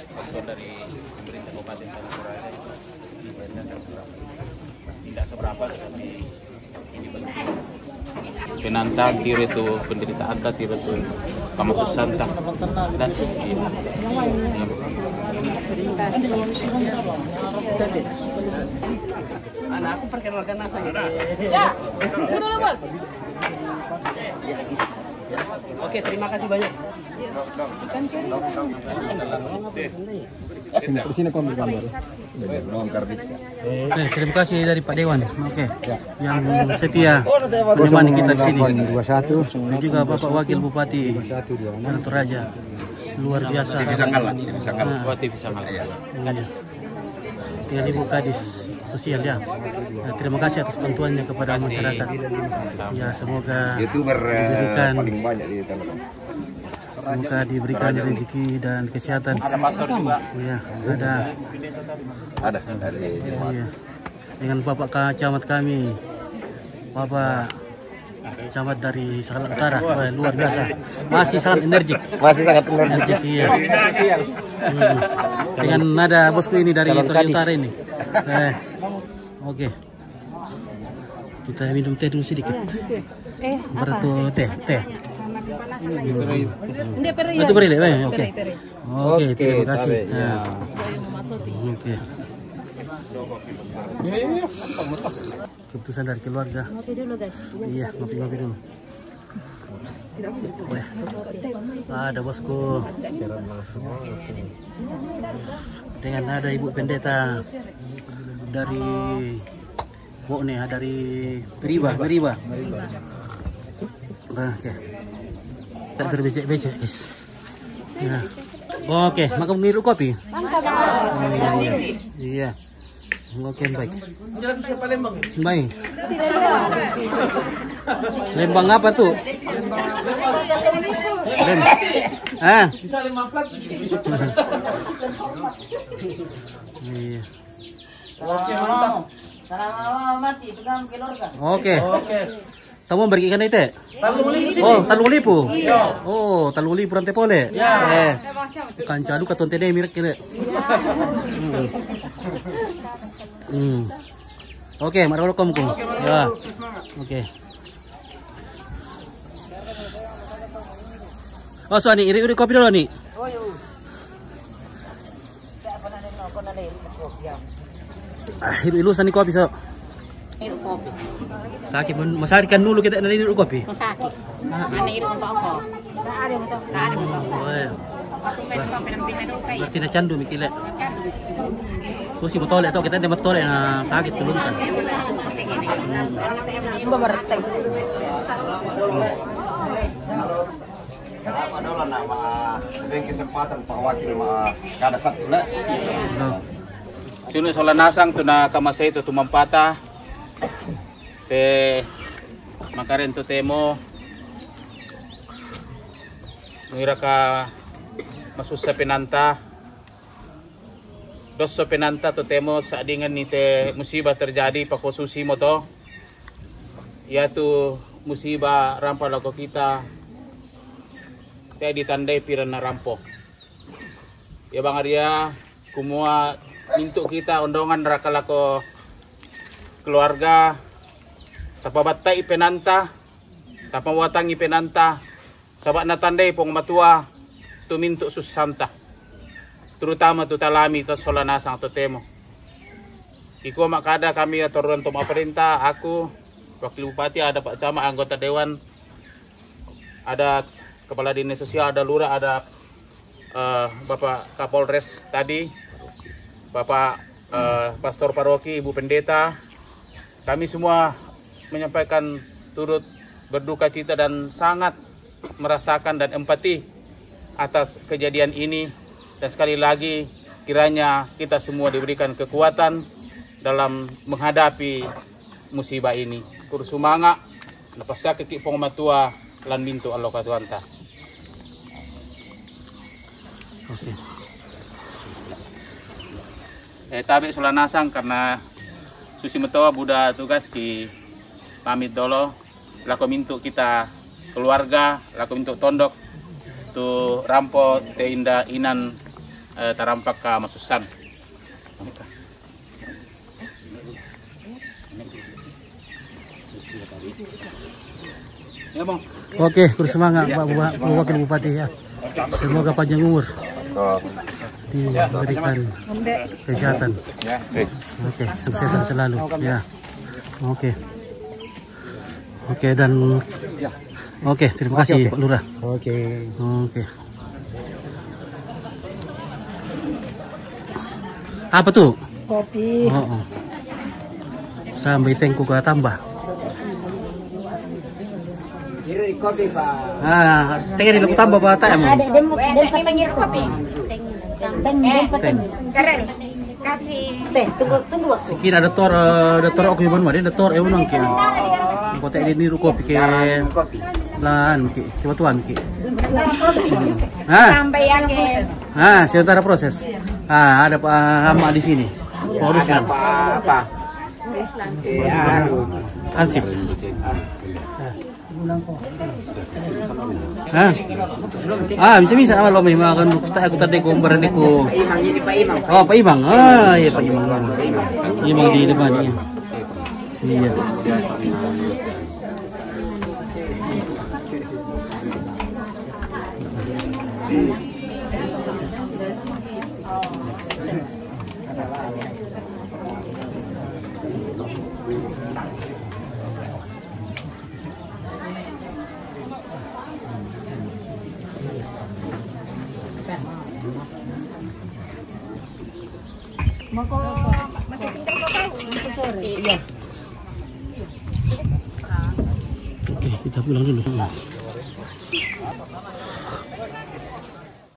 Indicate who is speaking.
Speaker 1: Bantuan dari pemerintah Kabupaten Tanah Toraja tidak seberapa, tapi ini penting. Penantang kira itu penderitaan tadi itu kamu susanta dan
Speaker 2: anak aku perkenalkan saya.
Speaker 3: Ya, udah lah bos.
Speaker 2: Oke, terima kasih banyak.
Speaker 4: Sini kau ambil gambar.
Speaker 5: Terima kasih dari Pak Dewan. Oke. Yang setia menemani kita di sini.
Speaker 4: 21.
Speaker 5: Dan juga Bapak Wakil Bupati Tanah Toraja. Luar biasa.
Speaker 1: Bupati Pisanggal.
Speaker 5: Dengan Ibu Kadis Sosial ya. Nah, terima kasih atas bantuannya kepada masyarakat. Ya, semoga diberikan rezeki dan kesehatan.
Speaker 1: Ada pastor juga.
Speaker 5: Ya, ada iya. Dengan Bapak Camat kami, Bapak Camat dari Salak Utara. Wah, luar biasa. Masih sangat energik. Iya. Dengan nada bosku ini dari Toraja Utara ini. Oke. Kita minum teh dulu sedikit. Beratu teh. Itu beri deh, oke. Oke, terima kasih. Oke. Keputusan dari keluarga.
Speaker 3: Ngopi dulu guys.
Speaker 5: Iya, ngopi dulu. Boleh. Ada bosku. Dengan ada Ibu Pendeta dari dari Beriba. Oke. Tak berbecek-becek guys. Ya. Oke, makan minum kopi. Iya. Oke, baik. Baik. Lembang apa tuh? Bisa 5 plat. Iya.
Speaker 2: Oke, mantap.
Speaker 5: Oke. Kamu bagi ikan itu? Talung lipu. Oh, talung lipu rantai pole. Kan cadu katon tene mirek kile. Oke, mari kamu. Ya. Oke. Oh, so ni iri kopi dulu nih. Ilusan nih kopi so.
Speaker 3: Kopi.
Speaker 5: Sakit masarikan dulu kita nari dulu kopi.
Speaker 3: Sakit. Ane itu untuk apa? Tak ada untuk.
Speaker 5: Berarti na candu mikile. Susi betul itu kita dapat betul na sakit dulu kan.
Speaker 3: Ibu bertek.
Speaker 4: Adalah nama dengan kesempatan Pak Wakil kada satu lah.
Speaker 1: Sino solanasang tuna kamasay to tumampata. Te makarin to temo. Ngira ka masusa pinanta. Dos sa pinanta to temo sa adingan ni te musibah terjadi pakosusi mo to. Yaitu musibah rampal ako kita. Kaya ditandai piran na rampo. Ya Bang Arya, kumuha minto kita undongan rakalako keluarga tapabatay ipenanta, tapawatang ipenanta, sabak na tandai pong matua tuminto susanta. Terutama tu talami to solanasang to temo. Iko makada kami atoron to maperintah, aku Wakil Bupati, ada Pak Camat, anggota Dewan, ada Kepala Dinas Sosial, ada Lurah, ada Bapak Kapolres tadi, Bapak Pastor Paroki, Ibu Pendeta. Kami semua menyampaikan turut berduka cita dan sangat merasakan dan empati atas kejadian ini. Dan sekali lagi kiranya kita semua diberikan kekuatan dalam menghadapi musibah ini. Kursumanga, napasya kikipong matua lan minto Allah katuanta.
Speaker 5: Oke.
Speaker 1: Tabi sulanasang karena susi metoa buda tugas ki pamit dulu. Lako mintu kita keluarga, lako mintu tondok tu rampo te inda inan tarampak ka masusan. Ya, Bang.
Speaker 5: Oke, bersemangat Pak Wakil Bupati ya. Semoga panjang umur. Diberikan kesehatan. Oke, suksesan selalu ya. Oke. Oke dan oke, terima kasih Pak Lurah. Oke. Apa tuh?
Speaker 3: Kopi.
Speaker 5: Oh. Sampai tengku ke tambah.
Speaker 2: Kopi, Pak.
Speaker 5: Tengah di tambah bata emang.
Speaker 3: Ada dem pengen kopi. Keren. Kasih. Teh, tunggu bos.
Speaker 5: Sikit ada tor aku iban mah, ada tor eunang ki. Kotek di niru kopi ke. Lan ki, coba tuan ki.
Speaker 3: Sampai yakin.
Speaker 5: Sementara proses. Ada Pak Hama di sini. Uruskan.
Speaker 2: Apa?
Speaker 5: Ansip. Bisa nama lo memang kan aku tadi kumbaran aku.
Speaker 2: Imang ini Pak Imang.
Speaker 5: Oh, Pak Imang. Iya Pak Imang. Imang di depan iya. Iya. Oke, kita pulang dulu.